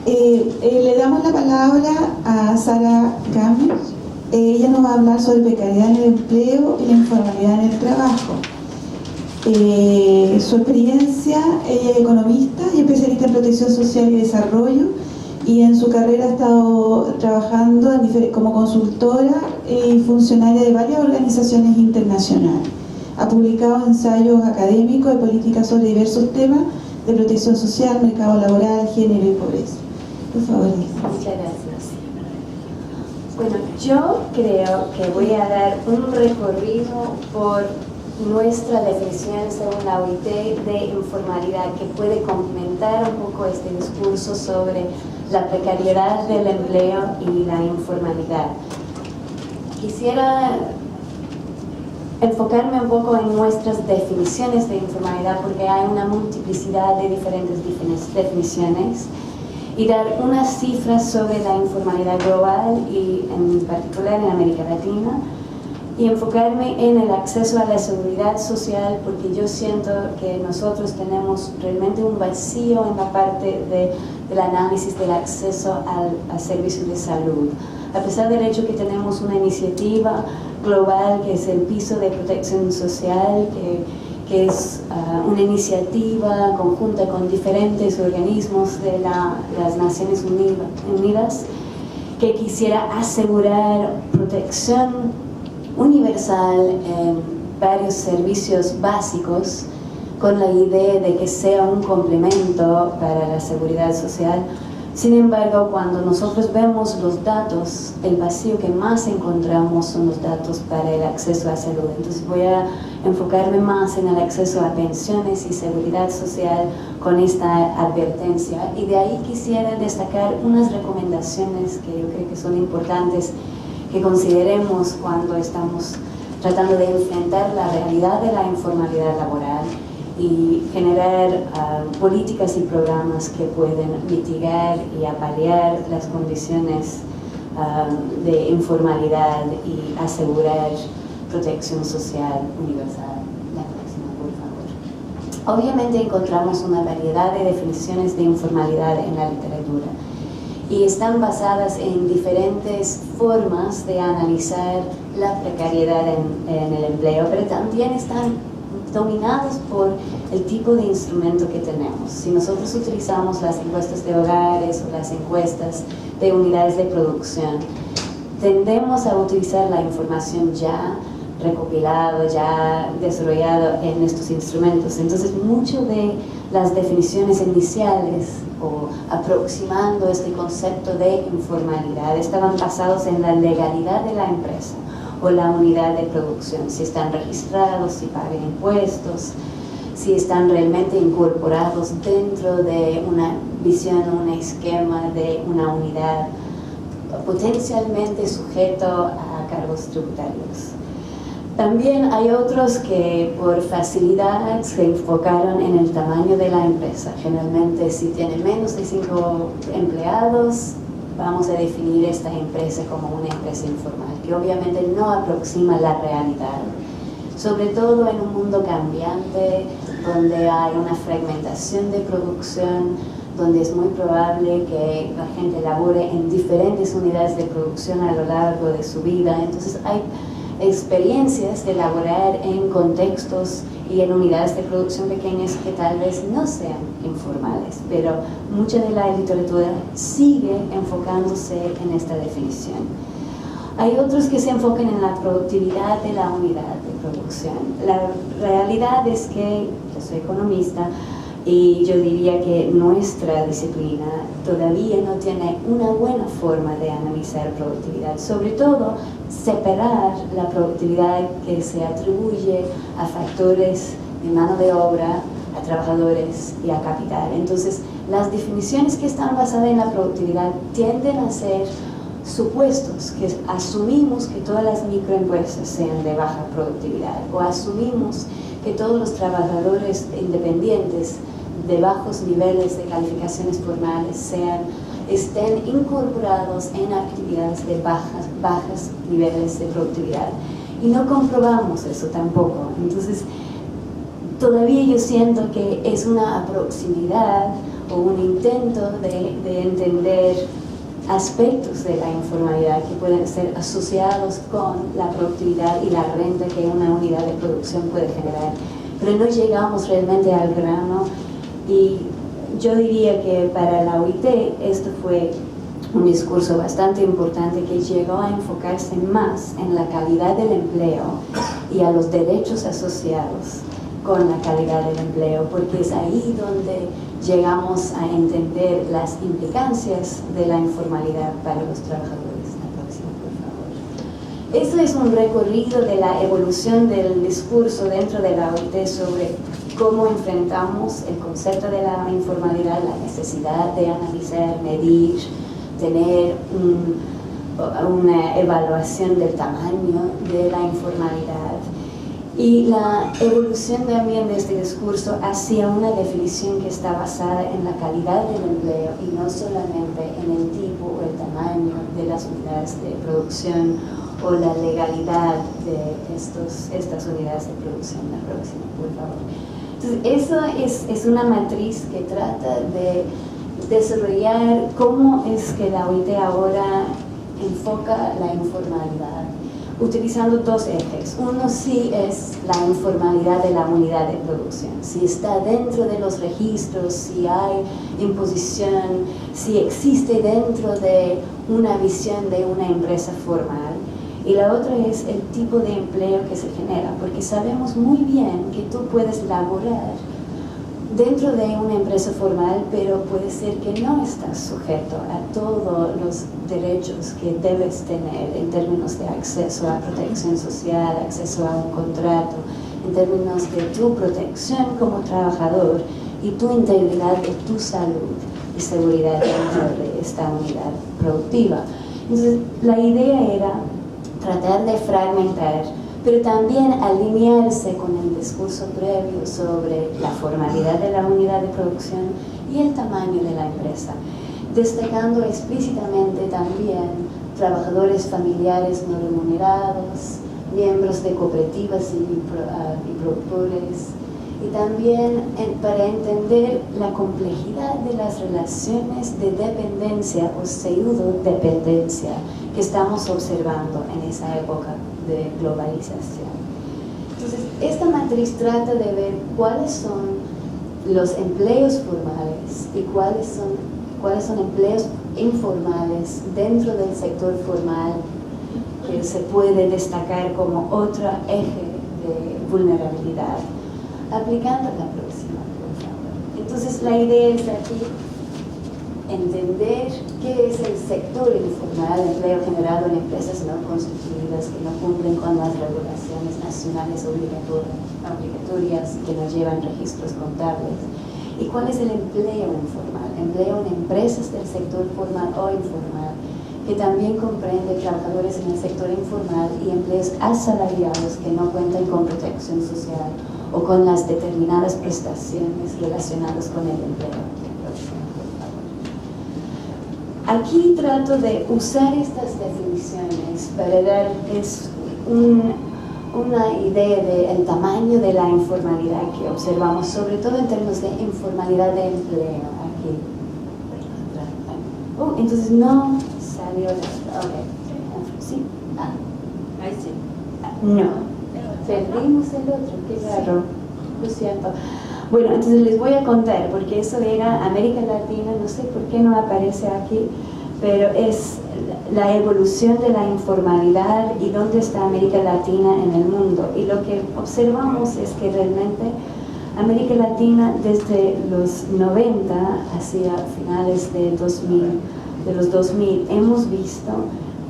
Le damos la palabra a Sara Kammer. Ella nos va a hablar sobre precariedad en el empleo y la informalidad en el trabajo. Su experiencia: ella es economista y especialista en protección social y desarrollo, y en su carrera ha estado trabajando como consultora y funcionaria de varias organizaciones internacionales. Ha publicado ensayos académicos de políticas sobre diversos temas de protección social, mercado laboral, género y pobreza. Por favor, Lisa. Muchas gracias. Bueno, yo creo que voy a dar un recorrido por nuestra definición según la OIT de informalidad, que puede complementar un poco este discurso sobre la precariedad del empleo y la informalidad. Quisiera enfocarme un poco en nuestras definiciones de informalidad, porque hay una multiplicidad de diferentes definiciones, y dar unas cifras sobre la informalidad global y en particular en América Latina, y enfocarme en el acceso a la seguridad social, porque yo siento que nosotros tenemos realmente un vacío en la parte del análisis del acceso a servicios de salud. A pesar del hecho que tenemos una iniciativa global que es el piso de protección social, que es una iniciativa conjunta con diferentes organismos de las Naciones Unidas, que quisiera asegurar protección universal en varios servicios básicos, con la idea de que sea un complemento para la seguridad social. Sin embargo, cuando nosotros vemos los datos, el vacío que más encontramos son los datos para el acceso a salud. Entonces voy a enfocarme más en el acceso a pensiones y seguridad social con esta advertencia, y de ahí quisiera destacar unas recomendaciones que yo creo que son importantes que consideremos cuando estamos tratando de enfrentar la realidad de la informalidad laboral y generar políticas y programas que pueden mitigar y paliar las condiciones de informalidad y asegurar protección social universal. La próxima, por favor. Obviamente encontramos una variedad de definiciones de informalidad en la literatura, y están basadas en diferentes formas de analizar la precariedad en el empleo, pero también están dominados por el tipo de instrumento que tenemos. Si nosotros utilizamos las encuestas de hogares o las encuestas de unidades de producción, tendemos a utilizar la información ya recopilada, ya desarrollada en estos instrumentos. Entonces, mucho de las definiciones iniciales o aproximando este concepto de informalidad estaban basados en la legalidad de la empresa o la unidad de producción, si están registrados, si pagan impuestos, si están realmente incorporados dentro de una visión, un esquema de una unidad potencialmente sujeto a cargos tributarios. También hay otros que por facilidad se enfocaron en el tamaño de la empresa. Generalmente, si tiene menos de 5 empleados, vamos a definir esta empresa como una empresa informal, que obviamente no aproxima la realidad, sobre todo en un mundo cambiante, donde hay una fragmentación de producción, donde es muy probable que la gente labore en diferentes unidades de producción a lo largo de su vida. Entonces hay experiencias de laborar en contextos y en unidades de producción pequeñas que tal vez no sean informales, pero mucha de la literatura sigue enfocándose en esta definición. Hay otros que se enfocan en la productividad de la unidad de producción. La realidad es que yo soy economista y yo diría que nuestra disciplina todavía no tiene una buena forma de analizar productividad, sobre todo separar la productividad que se atribuye a factores de mano de obra, a trabajadores y a capital. Entonces, las definiciones que están basadas en la productividad tienden a ser supuestos, que asumimos que todas las microempresas sean de baja productividad, o asumimos que todos los trabajadores independientes de bajos niveles de calificaciones formales estén incorporados en actividades de bajos niveles de productividad. Y no comprobamos eso tampoco. Entonces, todavía yo siento que es una proximidad o un intento de entender aspectos de la informalidad que pueden ser asociados con la productividad y la renta que una unidad de producción puede generar. Pero no llegamos realmente al grano, y yo diría que para la OIT esto fue un discurso bastante importante que llegó a enfocarse más en la calidad del empleo y a los derechos asociados con la calidad del empleo, porque es ahí donde llegamos a entender las implicancias de la informalidad para los trabajadores. La próxima, por favor. Eso es un recorrido de la evolución del discurso dentro de la OIT sobre cómo enfrentamos el concepto de la informalidad, la necesidad de analizar, medir, tener una evaluación del tamaño de la informalidad, y la evolución también de este discurso hacia una definición que está basada en la calidad del empleo y no solamente en el tipo o el tamaño de las unidades de producción o la legalidad de estas unidades de producción. La próxima, por favor. Entonces, eso es una matriz que trata de desarrollar cómo es que la OIT ahora enfoca la informalidad, utilizando dos ejes. Uno sí es la informalidad de la unidad de producción, si está dentro de los registros, si hay imposición, si existe dentro de una visión de una empresa formal. Y la otra es el tipo de empleo que se genera, porque sabemos muy bien que tú puedes laborar dentro de una empresa formal, pero puede ser que no estás sujeto a todos los derechos que debes tener en términos de acceso a protección social, acceso a un contrato, en términos de tu protección como trabajador y tu integridad de tu salud y seguridad dentro de esta unidad productiva. Entonces, la idea era tratar de fragmentar, pero también alinearse con el discurso previo sobre la formalidad de la unidad de producción y el tamaño de la empresa, destacando explícitamente también trabajadores familiares no remunerados, miembros de cooperativas y productores, y también para entender la complejidad de las relaciones de dependencia o pseudo-dependencia que estamos observando en esa época de globalización. Entonces, esta matriz trata de ver cuáles son los empleos formales y cuáles son empleos informales dentro del sector formal que se puede destacar como otro eje de vulnerabilidad. Aplicando la próxima, por favor. Entonces, la idea es aquí entender qué es el sector informal, empleo generado en empresas no constituidas que no cumplen con las regulaciones nacionales obligatorias y que no llevan registros contables, y cuál es el empleo informal, empleo en empresas del sector formal o informal, que también comprende trabajadores en el sector informal y empleos asalariados que no cuentan con protección social o con las determinadas prestaciones relacionadas con el empleo. Aquí trato de usar estas definiciones para darles una idea del tamaño de la informalidad que observamos, sobre todo en términos de informalidad de empleo. Aquí. Entonces no salió la... Okay. ¿Sí? Ahí sí. No. Perdimos el otro, qué raro. Lo siento. Bueno, entonces les voy a contar, porque eso era América Latina, no sé por qué no aparece aquí, pero es la evolución de la informalidad y dónde está América Latina en el mundo. Y lo que observamos es que realmente América Latina desde los 90 hacia finales de los 2000 hemos visto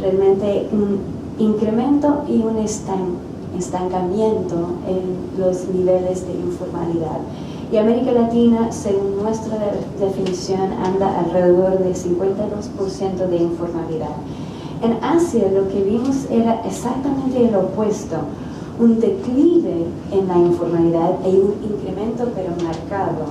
realmente un incremento y un estancamiento en los niveles de informalidad. Y América Latina, según nuestra definición, anda alrededor del 52% de informalidad. En Asia lo que vimos era exactamente el opuesto, un declive en la informalidad y un incremento pero marcado.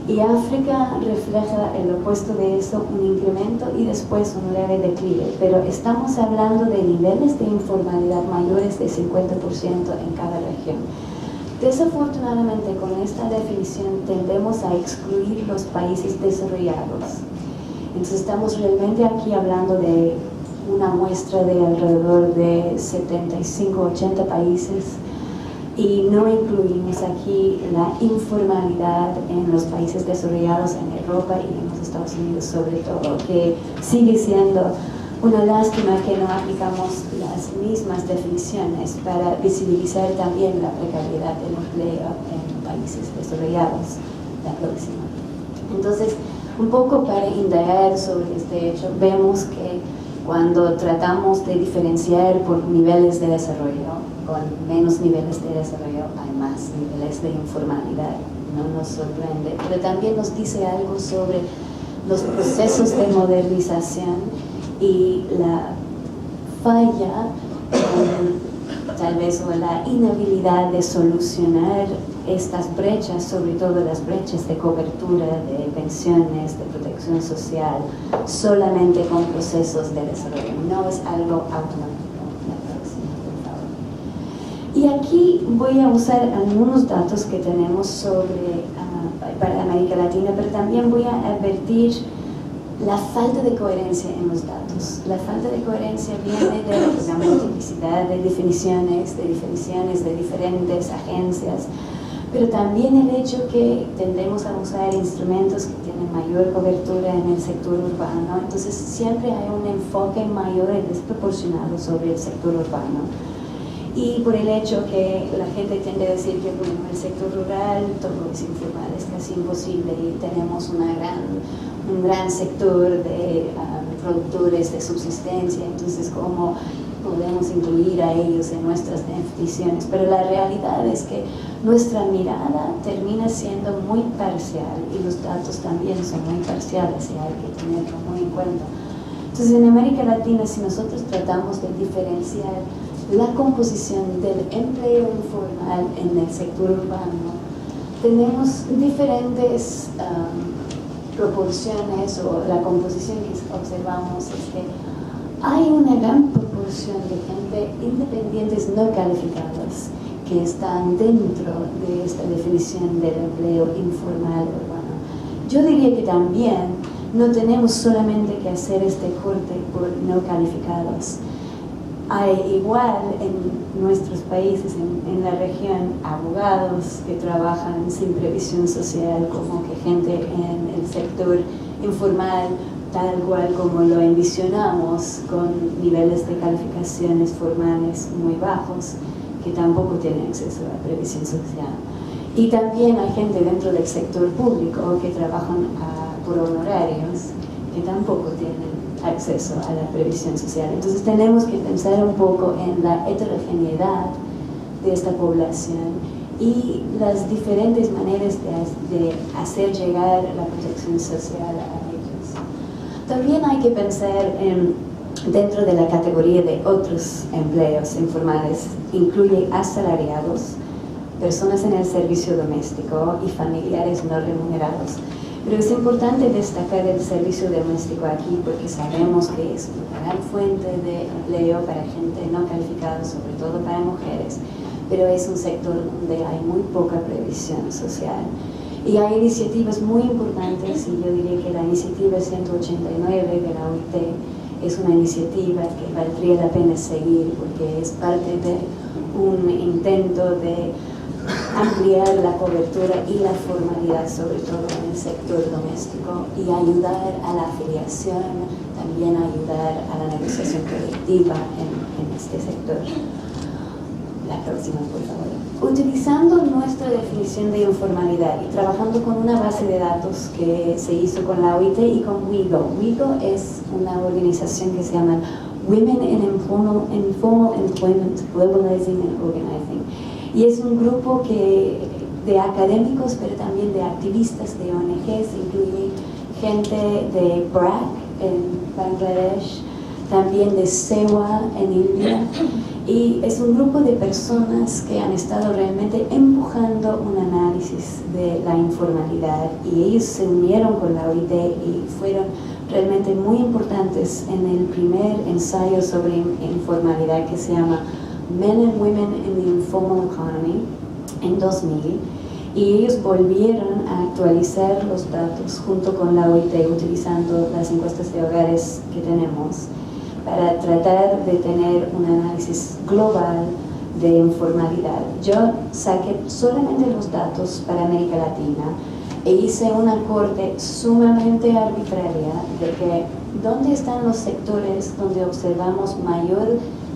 Y África refleja el opuesto de eso, un incremento y después un leve declive. Pero estamos hablando de niveles de informalidad mayores de 50% en cada región. Desafortunadamente, con esta definición tendemos a excluir los países desarrollados. Entonces estamos realmente aquí hablando de una muestra de alrededor de 75-80 países y no incluimos aquí la informalidad en los países desarrollados, en Europa y en los Estados Unidos sobre todo, que sigue siendo una lástima que no aplicamos las mismas definiciones para visibilizar también la precariedad del empleo en países desarrollados. La próxima. Entonces, un poco para indagar sobre este hecho, vemos que cuando tratamos de diferenciar por niveles de desarrollo, con menos niveles de desarrollo hay más niveles de informalidad. No nos sorprende, pero también nos dice algo sobre los procesos de modernización y la falla, tal vez, o la inhabilidad de solucionar estas brechas, sobre todo las brechas de cobertura de pensiones, de protección social, solamente con procesos de desarrollo. No es algo automático. La próxima, por favor. Y aquí voy a usar algunos datos que tenemos sobre para América Latina, pero también voy a advertir la falta de coherencia en los datos. La falta de coherencia viene de la multiplicidad de definiciones de diferentes agencias, pero también el hecho que tendemos a usar instrumentos que tienen mayor cobertura en el sector urbano, entonces siempre hay un enfoque mayor y desproporcionado sobre el sector urbano. Y por el hecho que la gente tiende a decir que bueno, en el sector rural todo es informal, es casi imposible y tenemos un gran sector de productores de subsistencia, entonces cómo podemos incluir a ellos en nuestras definiciones, pero la realidad es que nuestra mirada termina siendo muy parcial y los datos también son muy parciales y hay que tenerlo muy en cuenta. Entonces en América Latina, si nosotros tratamos de diferenciar la composición del empleo informal en el sector urbano, tenemos diferentes proporciones, o la composición que observamos es que hay una gran proporción de gente independientes no calificadas que están dentro de esta definición del empleo informal urbano. Yo diría que también no tenemos solamente que hacer este corte por no calificados. Hay igual en nuestros países, en la región, abogados que trabajan sin previsión social, como que gente en el sector informal, tal cual como lo envisionamos, con niveles de calificaciones formales muy bajos, que tampoco tienen acceso a la previsión social. Y también hay gente dentro del sector público que trabajan por honorarios, que tampoco tienen acceso a la previsión social. Entonces tenemos que pensar un poco en la heterogeneidad de esta población y las diferentes maneras de hacer llegar la protección social a ellos. También hay que pensar dentro de la categoría de otros empleos informales, incluye asalariados, personas en el servicio doméstico y familiares no remunerados. Pero es importante destacar el servicio doméstico aquí porque sabemos que es una gran fuente de empleo para gente no calificada, sobre todo para mujeres, pero es un sector donde hay muy poca previsión social. Y hay iniciativas muy importantes, y yo diría que la iniciativa 189 de la OIT es una iniciativa que valdría la pena seguir porque es parte de un intento de ampliar la cobertura y la formalidad, sobre todo en el sector doméstico, y ayudar a la afiliación, también ayudar a la negociación colectiva en este sector. La próxima, por favor. Utilizando nuestra definición de informalidad y trabajando con una base de datos que se hizo con la OIT y con WIGO. WIGO es una organización que se llama Women in Informal Employment, Globalizing and Organizing. Y es un grupo de académicos, pero también de activistas de ONGs, incluye gente de BRAC en Bangladesh, también de SEWA en India, y es un grupo de personas que han estado realmente empujando un análisis de la informalidad, y ellos se unieron con la OIT y fueron realmente muy importantes en el primer ensayo sobre informalidad que se llama Men and Women in the Informal Economy, en 2000, y ellos volvieron a actualizar los datos junto con la OIT utilizando las encuestas de hogares que tenemos para tratar de tener un análisis global de informalidad. Yo saqué solamente los datos para América Latina e hice una corte sumamente arbitraria de que dónde están los sectores donde observamos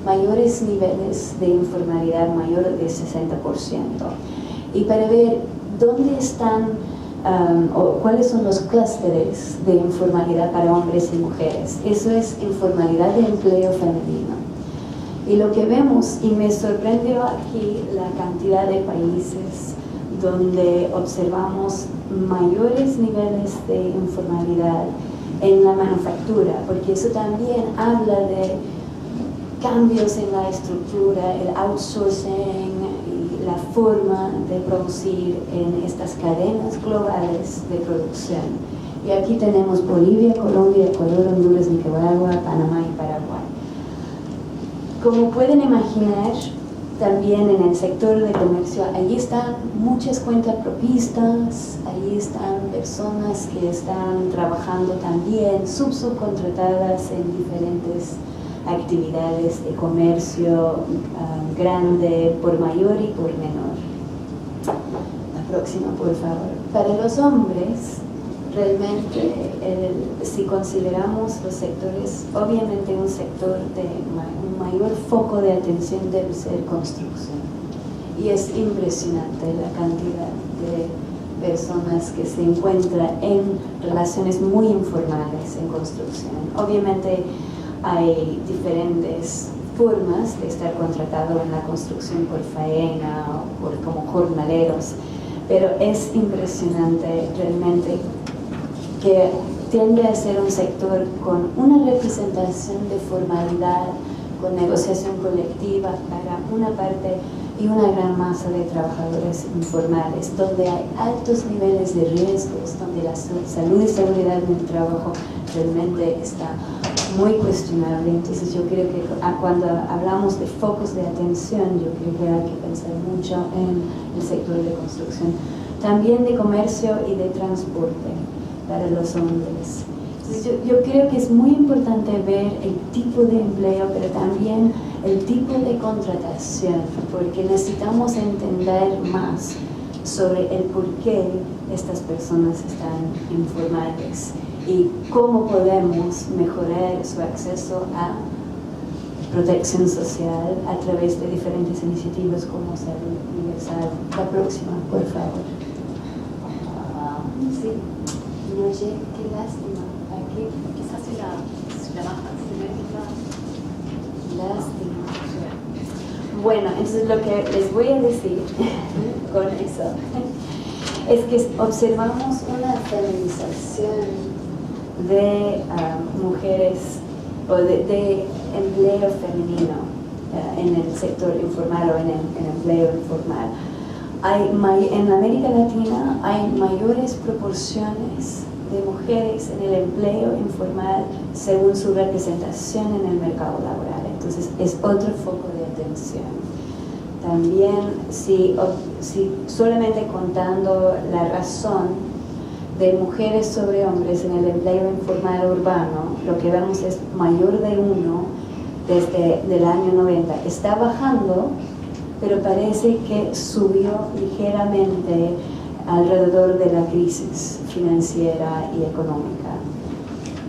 mayores niveles de informalidad, mayor de 60%, y para ver dónde están o cuáles son los clústeres de informalidad para hombres y mujeres. Eso es informalidad de empleo femenino. Y lo que vemos, y me sorprendió aquí la cantidad de países donde observamos mayores niveles de informalidad en la manufactura, porque eso también habla de cambios en la estructura, el outsourcing y la forma de producir en estas cadenas globales de producción. Y aquí tenemos Bolivia, Colombia, Ecuador, Honduras, Nicaragua, Panamá y Paraguay. Como pueden imaginar, también en el sector de comercio, allí están muchas cuentapropistas, allí están personas que están trabajando también subcontratadas en diferentes actividades de comercio grande, por mayor y por menor. La próxima, por favor. Para los hombres, realmente, si consideramos los sectores, obviamente un sector de un mayor foco de atención debe ser construcción. Y es impresionante la cantidad de personas que se encuentran en relaciones muy informales en construcción. Obviamente hay diferentes formas de estar contratado en la construcción por faena o como jornaleros, pero es impresionante realmente que tiende a ser un sector con una representación de formalidad, con negociación colectiva para una parte y una gran masa de trabajadores informales, donde hay altos niveles de riesgos, donde la salud y seguridad en el trabajo realmente está muy cuestionable. Entonces yo creo que cuando hablamos de focos de atención, yo creo que hay que pensar mucho en el sector de construcción, también de comercio y de transporte para los hombres. Entonces yo creo que es muy importante ver el tipo de empleo, pero también el tipo de contratación, porque necesitamos entender más sobre el por qué estas personas están informales y cómo podemos mejorar su acceso a protección social a través de diferentes iniciativas como Salud Universal. La próxima, por favor. Sí, no oye, qué lástima. Aquí quizás si la baja simétrica. Lástima. Bueno, entonces lo que les voy a decir con eso es que observamos una feminización de mujeres o de empleo femenino en el sector informal o en el empleo informal. En América Latina hay mayores proporciones de mujeres en el empleo informal según su representación en el mercado laboral. Entonces es otro foco de atención. También si solamente contando la razón de mujeres sobre hombres en el empleo informal urbano, lo que vemos es mayor de 1 desde el año 90. Está bajando, pero parece que subió ligeramente alrededor de la crisis financiera y económica.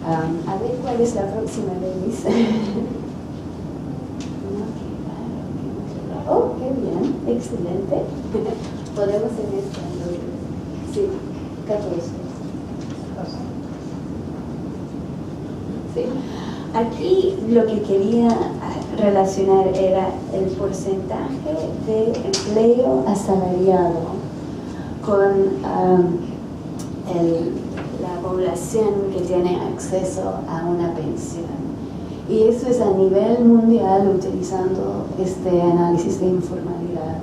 A ver cuál es la próxima, Denise. Oh, qué bien, excelente. Podemos en esta, sí, 14. Sí. Aquí lo que quería relacionar era el porcentaje de empleo asalariado con la población que tiene acceso a una pensión. Y eso es a nivel mundial utilizando este análisis de informalidad.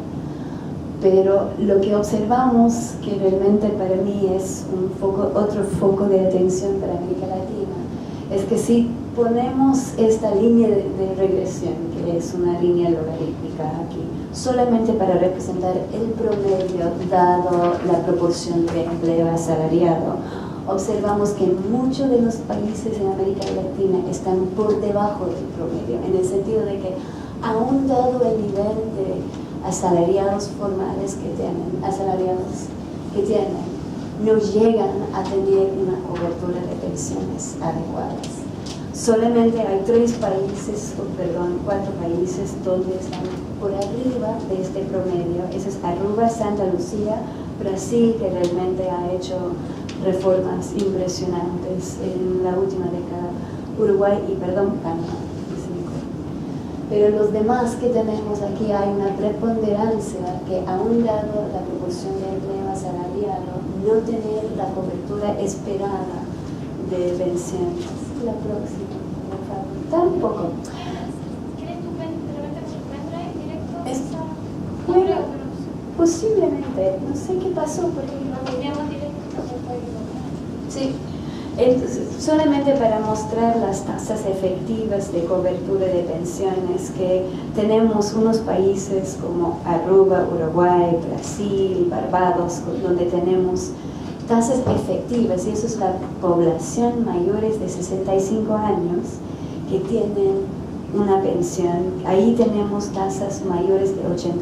Pero lo que observamos, que realmente para mí es otro foco de atención para América Latina, es que si ponemos esta línea de regresión, que es una línea logarítmica aquí, solamente para representar el promedio dado la proporción de empleo asalariado, observamos que muchos de los países en América Latina están por debajo del promedio, en el sentido de que aún dado el nivel de asalariados formales que tienen, no llegan a tener una cobertura de pensiones adecuadas. Solamente hay 4 países donde están por arriba de este promedio. Ese es Aruba, Santa Lucía, Brasil, que realmente ha hecho reformas impresionantes en la última década, Uruguay y, Panamá. Pero los demás que tenemos aquí hay una preponderancia que aún dado la proporción de empleo asalariado, no tener la cobertura esperada de pensiones. La próxima, por favor. Tampoco. ¿Quieres tú realmente se encuentra en directo? Bueno, posiblemente. No sé qué pasó porque Lo teníamos directo, no se puede lograr. sí. Entonces, solamente para mostrar las tasas efectivas de cobertura de pensiones, que tenemos unos países como Aruba, Uruguay, Brasil, Barbados, donde tenemos tasas efectivas, y eso es la población mayores de 65 años que tienen una pensión. Ahí tenemos tasas mayores de 80%,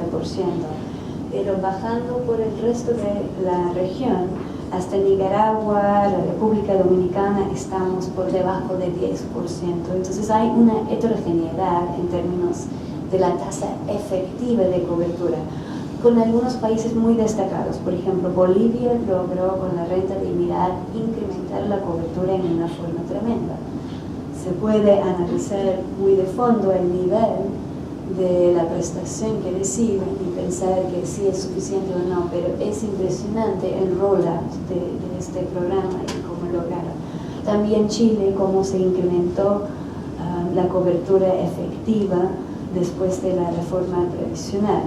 pero bajando por el resto de la región, hasta Nicaragua, la República Dominicana, estamos por debajo de 10%. Entonces hay una heterogeneidad en términos de la tasa efectiva de cobertura, con algunos países muy destacados. Por ejemplo, Bolivia logró con la renta de dignidad incrementar la cobertura en una forma tremenda. Se puede analizar muy de fondo el nivel de la prestación que reciben y pensar que sí es suficiente o no, pero es impresionante el rollout de este programa y cómo lograron. También Chile, cómo se incrementó la cobertura efectiva después de la reforma previsional.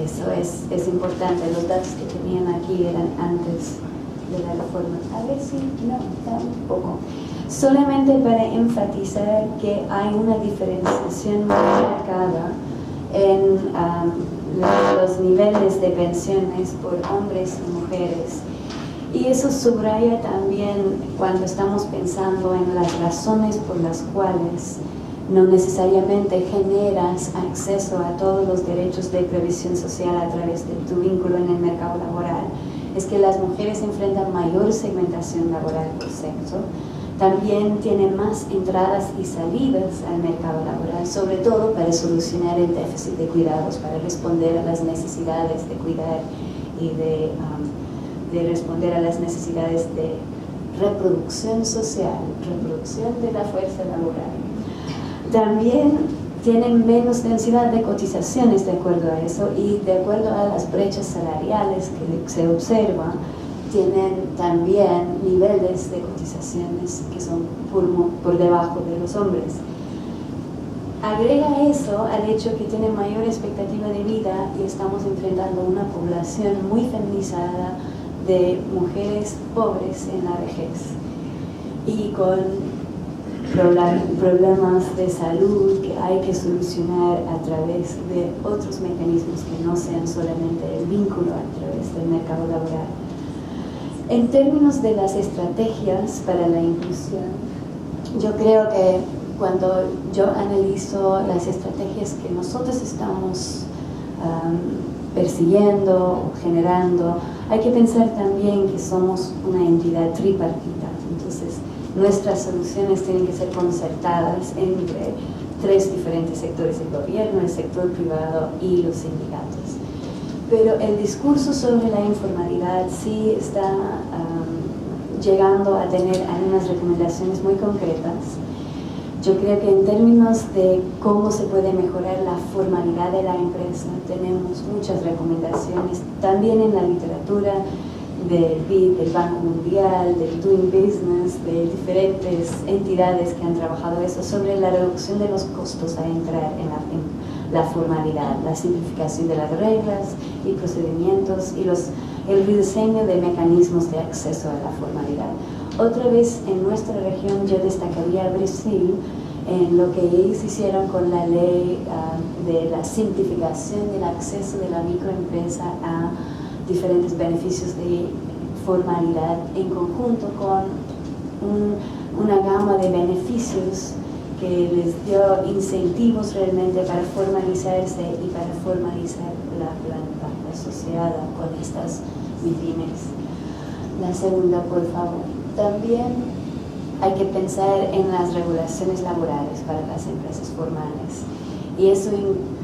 Eso es importante. Los datos que tenían aquí eran antes de la reforma. A ver si no, tampoco. Solamente para enfatizar que hay una diferenciación muy marcada en los niveles de pensiones por hombres y mujeres. Y eso subraya también cuando estamos pensando en las razones por las cuales no necesariamente generas acceso a todos los derechos de previsión social a través de tu vínculo en el mercado laboral. Es que las mujeres enfrentan mayor segmentación laboral por sexo. También tienen más entradas y salidas al mercado laboral, sobre todo para solucionar el déficit de cuidados, para responder a las necesidades de cuidar y de responder a las necesidades de reproducción social, reproducción de la fuerza laboral. También tienen menos densidad de cotizaciones de acuerdo a eso, y de acuerdo a las brechas salariales que se observan, tienen también niveles de cotizaciones que son por debajo de los hombres. Agrega eso al hecho que tienen mayor expectativa de vida y estamos enfrentando una población muy feminizada de mujeres pobres en la vejez y con problemas de salud que hay que solucionar a través de otros mecanismos que no sean solamente el vínculo a través del mercado laboral. En términos de las estrategias para la inclusión, yo creo que cuando yo analizo las estrategias que nosotros estamos persiguiendo o generando, hay que pensar también que somos una entidad tripartita. Entonces, nuestras soluciones tienen que ser concertadas entre 3 diferentes sectores del gobierno, el sector privado y los sindicatos. Pero el discurso sobre la informalidad sí está llegando a tener algunas recomendaciones muy concretas. Yo creo que en términos de cómo se puede mejorar la formalidad de la empresa, tenemos muchas recomendaciones, también en la literatura del BID, del Banco Mundial, del Doing Business, de diferentes entidades que han trabajado eso, sobre la reducción de los costos a entrar en la formalidad, la simplificación de las reglas y procedimientos y el rediseño de mecanismos de acceso a la formalidad. Otra vez en nuestra región yo destacaría Brasil en lo que ellos hicieron con la ley de la simplificación del acceso de la microempresa a diferentes beneficios de formalidad en conjunto con una gama de beneficios que les dio incentivos realmente para formalizarse y para formalizar la planta asociada con estas MIPYMES. La segunda, por favor. También hay que pensar en las regulaciones laborales para las empresas formales. Y eso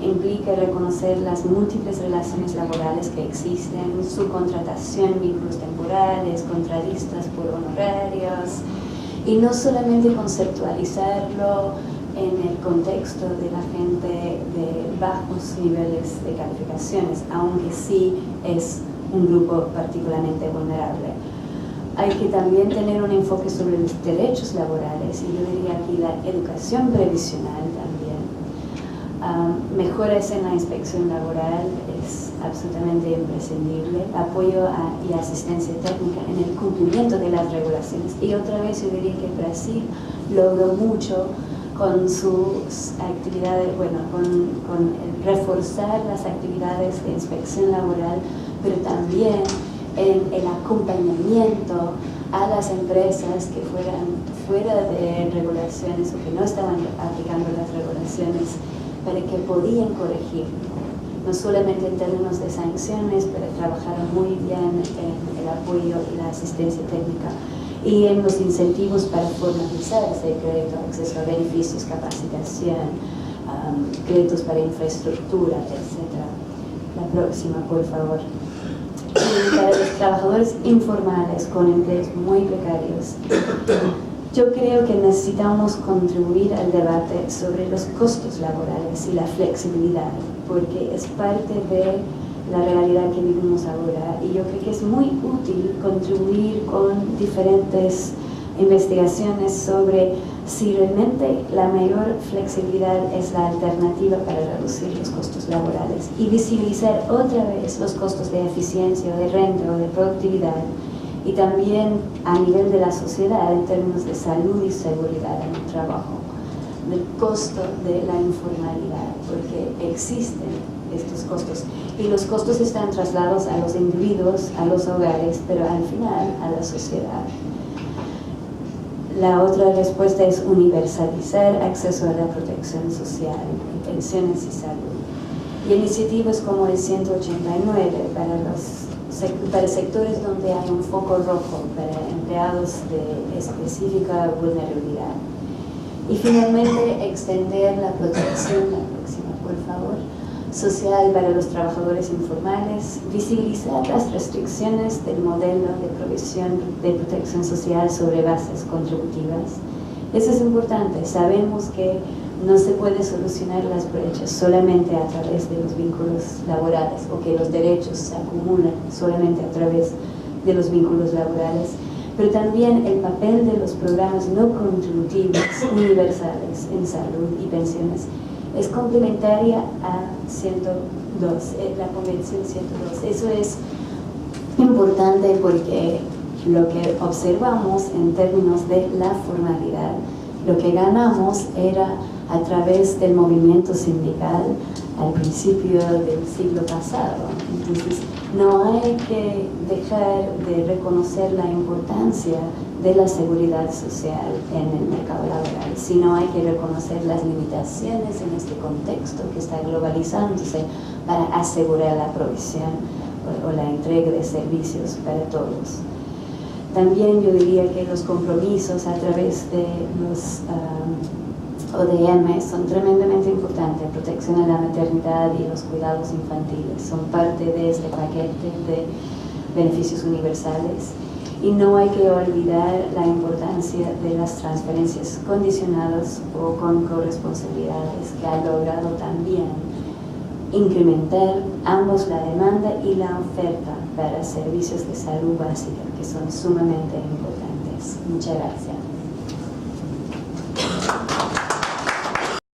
implica reconocer las múltiples relaciones laborales que existen, su contratación, vínculos temporales, contratistas por honorarios, y no solamente conceptualizarlo en el contexto de la gente de bajos niveles de calificaciones, aunque sí es un grupo particularmente vulnerable. Hay que también tener un enfoque sobre los derechos laborales, y yo diría aquí la educación previsional también. Mejoras en la inspección laboral es absolutamente imprescindible, apoyo y asistencia técnica en el cumplimiento de las regulaciones. Y otra vez yo diría que Brasil logró mucho con sus actividades, bueno, con reforzar las actividades de inspección laboral, pero también en el acompañamiento a las empresas que fueran fuera de regulaciones o que no estaban aplicando las regulaciones, para que podían corregir, no solamente en términos de sanciones, pero trabajaron muy bien en el apoyo y la asistencia técnica y en los incentivos para formalizar ese crédito, acceso a beneficios, capacitación, créditos para infraestructura, etc. La próxima, por favor. Y para los trabajadores informales con empleos muy precarios, yo creo que necesitamos contribuir al debate sobre los costos laborales y la flexibilidad, porque es parte de la realidad que vivimos ahora, y yo creo que es muy útil contribuir con diferentes investigaciones sobre si realmente la mayor flexibilidad es la alternativa para reducir los costos laborales y visibilizar otra vez los costos de eficiencia, de renta o de productividad, y también a nivel de la sociedad en términos de salud y seguridad en el trabajo, del costo de la informalidad, porque existen estos costos y los costos están trasladados a los individuos, a los hogares, pero al final a la sociedad. La otra respuesta es universalizar acceso a la protección social, pensiones y salud. Y iniciativas como el 189 para sectores donde hay un foco rojo, para empleados de específica vulnerabilidad. Y finalmente, extender la protección, la próxima, por favor, social para los trabajadores informales, visibilizar las restricciones del modelo de provisión de protección social sobre bases contributivas. Eso es importante. Sabemos que no se puede solucionar las brechas solamente a través de los vínculos laborales, o que los derechos se acumulan solamente a través de los vínculos laborales, pero también el papel de los programas no contributivos universales en salud y pensiones es complementaria a 102, la Convención 102. Eso es importante porque lo que observamos en términos de la formalidad, lo que ganamos era a través del movimiento sindical al principio del siglo pasado. Entonces, no hay que dejar de reconocer la importancia de la seguridad social en el mercado laboral, sino hay que reconocer las limitaciones en este contexto que está globalizándose para asegurar la provisión o la entrega de servicios para todos. También yo diría que los compromisos a través de los ODM son tremendamente importantes. Protección a la maternidad y los cuidados infantiles son parte de este paquete de beneficios universales, y no hay que olvidar la importancia de las transferencias condicionadas o con corresponsabilidades, que ha logrado también incrementar ambos la demanda y la oferta para servicios de salud básica, que son sumamente importantes. Muchas gracias.